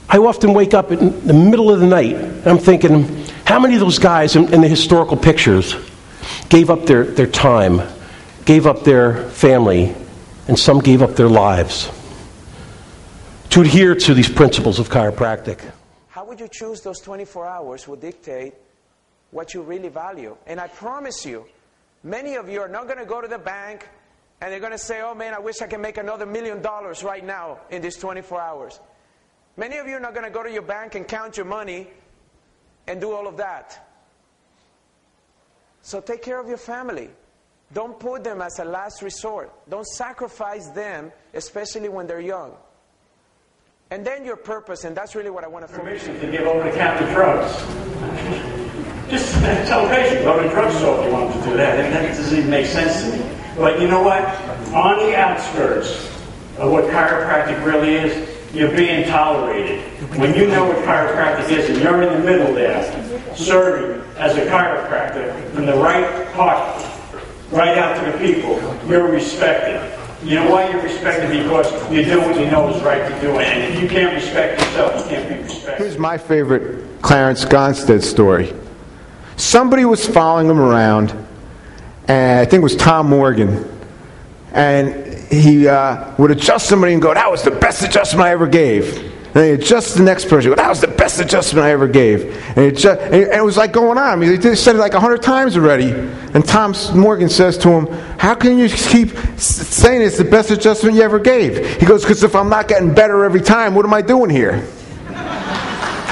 I often wake up in the middle of the night, and I'm thinking, how many of those guys in the historical pictures gave up their time, gave up their family, and some gave up their lives to adhere to these principles of chiropractic? How would you choose those 24 hours will dictate what you really value. And I promise you, many of you are not going to go to the bank and they're going to say, oh man, I wish I could make another $1 million right now in these 24 hours. Many of you are not going to go to your bank and count your money and do all of that. So take care of your family. Don't put them as a last resort. Don't sacrifice them, especially when they're young. And then your purpose, and that's really what I want to focus on. To give over-the-counter drugs. Just tell the patient, go to a drugstore if you want to do that. And that doesn't even make sense to me. But you know what? On the outskirts of what chiropractic really is, you're being tolerated. When you know what chiropractic is and you're in the middle there, serving as a chiropractor from the right part, right out to the people, you're respected. You know why you're respected? Because you do what you know is right to do. And if you can't respect yourself, you can't be respected. Here's my favorite Clarence Gonstead story. Somebody was following him around, and I think it was Tom Morgan, and he would adjust somebody and go, that was the best adjustment I ever gave. And he adjusts the next person, go, that was the best adjustment I ever gave. And it was like going on. I mean, he said it like 100 times already. And Tom Morgan says to him, how can you keep saying it's the best adjustment you ever gave? He goes, because if I'm not getting better every time, what am I doing here?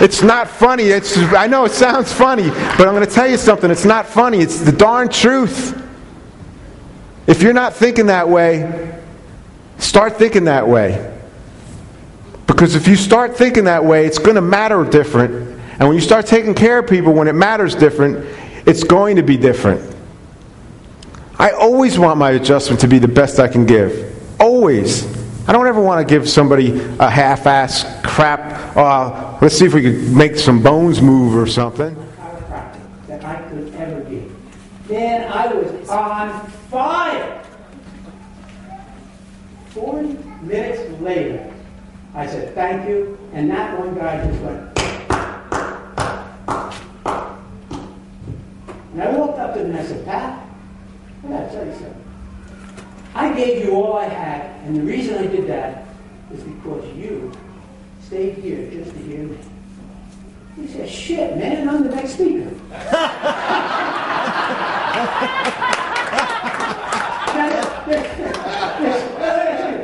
It's not funny. I know it sounds funny, but I'm going to tell you something. It's not funny. It's the darn truth. If you're not thinking that way, start thinking that way. Because if you start thinking that way, it's going to matter different. And when you start taking care of people when it matters different, it's going to be different. I always want my adjustment to be the best I can give. Always. I don't ever want to give somebody a half-ass crap, let's see if we could make some bones move or something. Chiropractic that I could ever give. Then I was on fire. 40 minutes later, I said, thank you, and that one guy just went. And I walked up to him and I said, Pat, I got to tell you something. I gave you all I had, and the reason I did that is because you stayed here just to hear me. He said, shit, man, I'm the next speaker.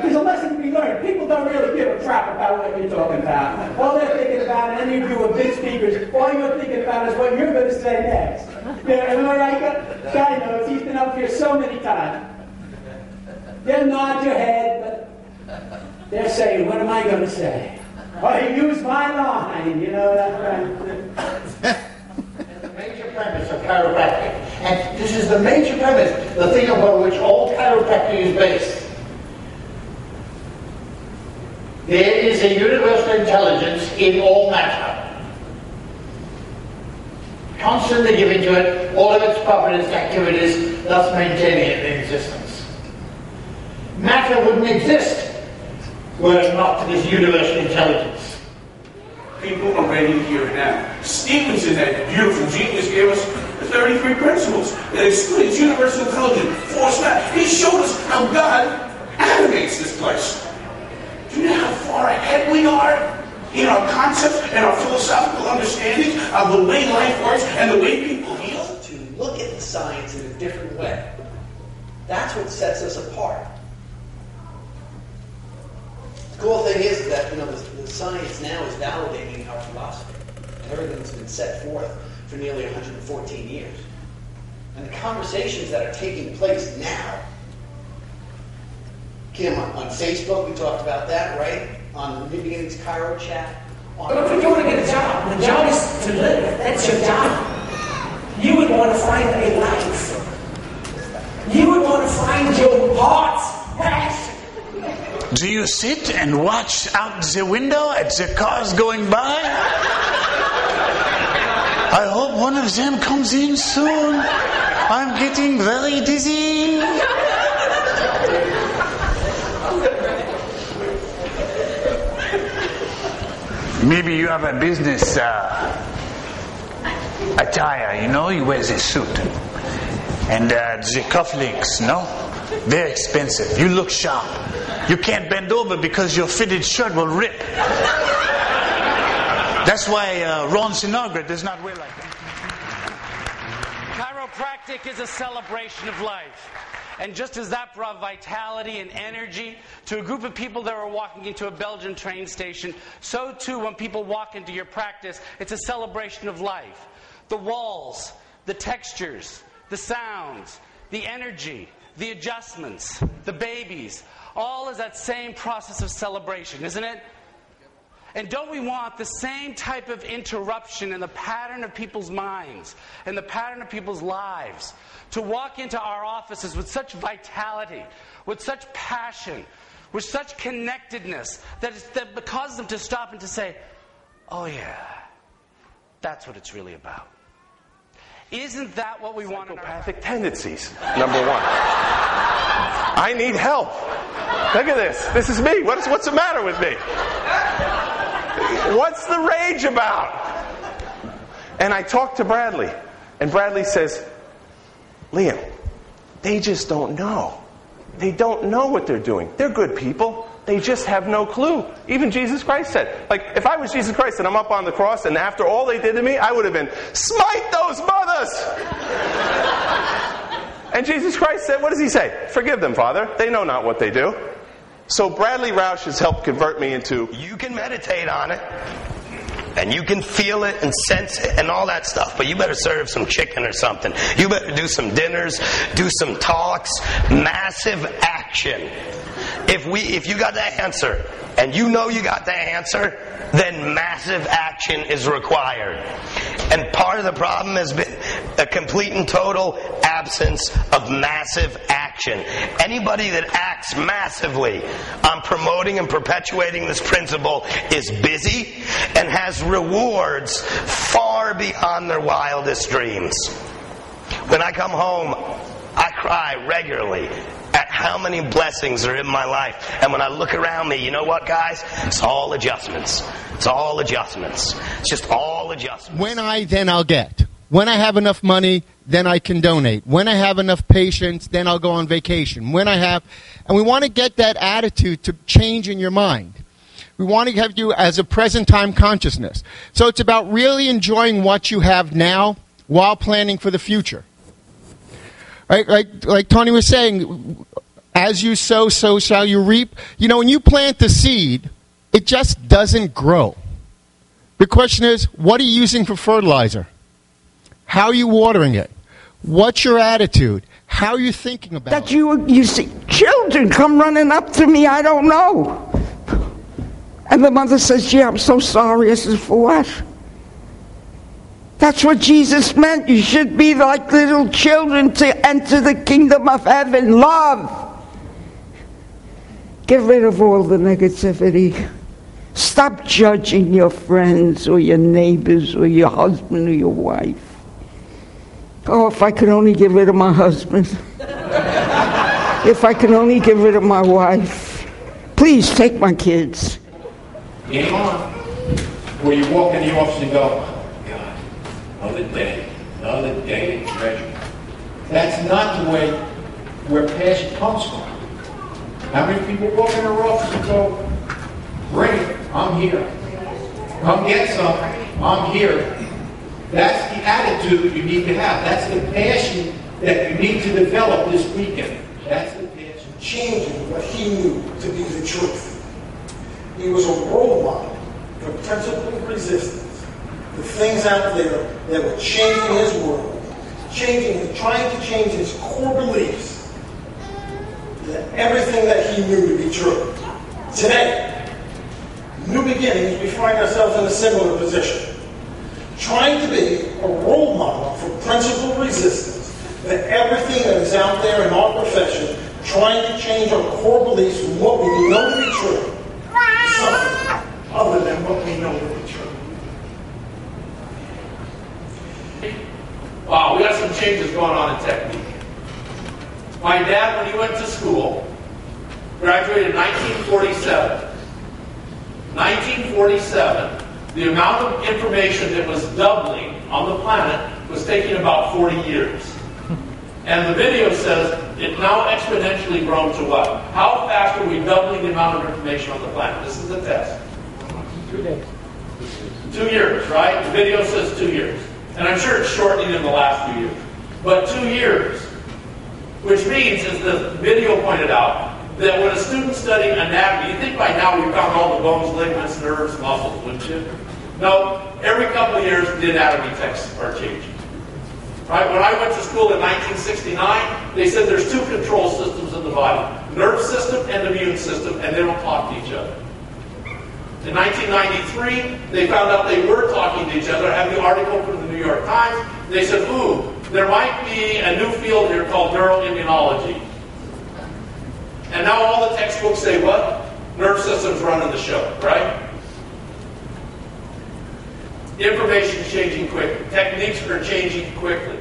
There's a lesson to be learned. People don't really give a crap about what you're talking about. All they're thinking about, and any of you are big speakers, all you're thinking about is what you're going to say next. Am I right? Guy knows. He's been up here so many times. They'll nod your head, but they're saying, what am I going to say? Oh, you use my line, you know, that's right. The major premise of chiropractic, and this is the major premise, the thing upon which all chiropractic is based. There is a universal intelligence in all matter, constantly giving to it all of its properties and activities, thus maintaining it in existence. Matter wouldn't exist were it not for this universal intelligence. People are ready to hear it now. Stevenson, that beautiful genius, gave us the 33 principles that explains universal intelligence, force matter. He showed us how God animates this place. Do you know how far ahead we are in our concepts and our philosophical understanding of the way life works and the way people heal? To look at the science in a different way. That's what sets us apart. The cool thing is that the science now is validating our philosophy. And everything's been set forth for nearly 114 years. And the conversations that are taking place now, Kim, on Facebook, we talked about that, right? On the beginning's Chiro chat. But if you want to get a job, the job is to live. That's your job. You would want to find a life. You would want to find your heart's passion. Do you sit and watch out the window at the cars going by? I hope one of them comes in soon. I'm getting very dizzy. Maybe you have a business attire, you know, he wears a suit. And the cufflinks, no? They're expensive. You look sharp. You can't bend over because your fitted shirt will rip. That's why Ron Sinatra does not wear like that. Chiropractic is a celebration of life. And just as that brought vitality and energy to a group of people that were walking into a Belgian train station, so too when people walk into your practice, it's a celebration of life. The walls, the textures, the sounds, the energy, the adjustments, the babies, all is that same process of celebration, isn't it? And don't we want the same type of interruption in the pattern of people's minds and the pattern of people's lives to walk into our offices with such vitality, with such passion, with such connectedness that causes them to stop and to say, oh yeah, that's what it's really about. Isn't that what we want in our psychopathic tendencies, number one. I need help. Look at this. This is me. What's the matter with me? What's the rage about? And I talked to Bradley, and Bradley says, Liam, they just don't know. They don't know what they're doing. They're good people. They just have no clue. Even Jesus Christ said, like, if I was Jesus Christ and I'm up on the cross and after all they did to me, I would have been, smite those mothers! And Jesus Christ said, what does he say? Forgive them, Father. They know not what they do. So Bradley Roush has helped convert me into, you can meditate on it, and you can feel it and sense it and all that stuff, but you better serve some chicken or something. You better do some dinners, do some talks, massive action. If you got the answer, and you know you got the answer, then massive action is required. And part of the problem has been a complete and total absence of massive action. Anybody that acts massively on promoting and perpetuating this principle is busy and has rewards far beyond their wildest dreams. When I come home, I cry regularly at how many blessings are in my life. And when I look around me, you know what, guys? It's all adjustments. It's all adjustments. It's just all adjustments. When then I'll get. When I have enough money, then I can donate. When I have enough patience, then I'll go on vacation. And we want to get that attitude to change in your mind. We want to have you as a present time consciousness. So it's about really enjoying what you have now while planning for the future. Right, like Tony was saying, as you sow, so shall you reap. You know, when you plant the seed, it just doesn't grow. The question is, what are you using for fertilizer? How are you watering it? What's your attitude? How are you thinking about it? That you see children come running up to me, I don't know. And the mother says, gee, I'm so sorry. I says, for what? That's what Jesus meant. You should be like little children to enter the kingdom of heaven. Love. Get rid of all the negativity. Stop judging your friends or your neighbors or your husband or your wife. Oh, if I could only get rid of my husband. If I could only get rid of my wife. Please take my kids. Game on. Where you walk in the office and go, another day of treasure. That's not the way where passion comes from. How many people walk in our office and go, bring it, I'm here. Come get some, I'm here. That's the attitude you need to have. That's the passion that you need to develop this weekend. That's the passion. Changing what he knew to be the truth. He was a role model for principled resistance. The things out there that were changing his world, trying to change his core beliefs, that everything that he knew to be true. Today, new beginnings, we find ourselves in a similar position. Trying to be a role model for principled resistance, that everything that is out there in our profession, trying to change our core beliefs from what we know to be true, to something other than what we know to be true. Wow, we got some changes going on in technique. My dad, when he went to school, graduated in 1947. 1947, The amount of information that was doubling on the planet was taking about 40 years. And the video says it's now exponentially grown to what? How fast are we doubling the amount of information on the planet? This is the test. 2 days. 2 years, right? The video says 2 years. And I'm sure it's shortening in the last few years. But 2 years. Which means, as the video pointed out, that when a student's studying anatomy, you think by now we've found all the bones, ligaments, nerves, muscles, wouldn't you? No, every couple of years the anatomy texts are changing. Right? When I went to school in 1969, they said there's 2 control systems in the body. Nerve system and immune system, and they don't talk to each other. In 1993, they found out they were talking to each other. I have the article from the New York Times. They said, ooh, there might be a new field here called neuroimmunology. And now all the textbooks say what? Nerve system's running the show, right? Information is changing quickly. Techniques are changing quickly.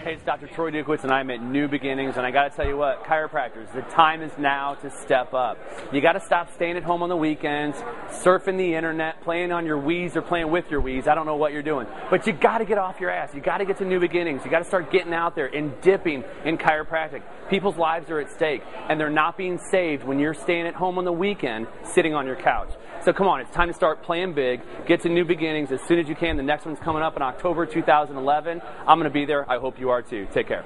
Hey, it's Dr. Troy Dukowitz, and I'm at New Beginnings, and I got to tell you what, chiropractors, the time is now to step up. You got to stop staying at home on the weekends, surfing the internet, playing on your Wii's or playing with your Wii's. I don't know what you're doing, but you got to get off your ass. You got to get to New Beginnings. You got to start getting out there and dipping in chiropractic. People's lives are at stake, and they're not being saved when you're staying at home on the weekend, sitting on your couch. So come on, it's time to start playing big. Get to New Beginnings as soon as you can. The next one's coming up in October 2011. I'm going to be there. I hope you are too. Take care.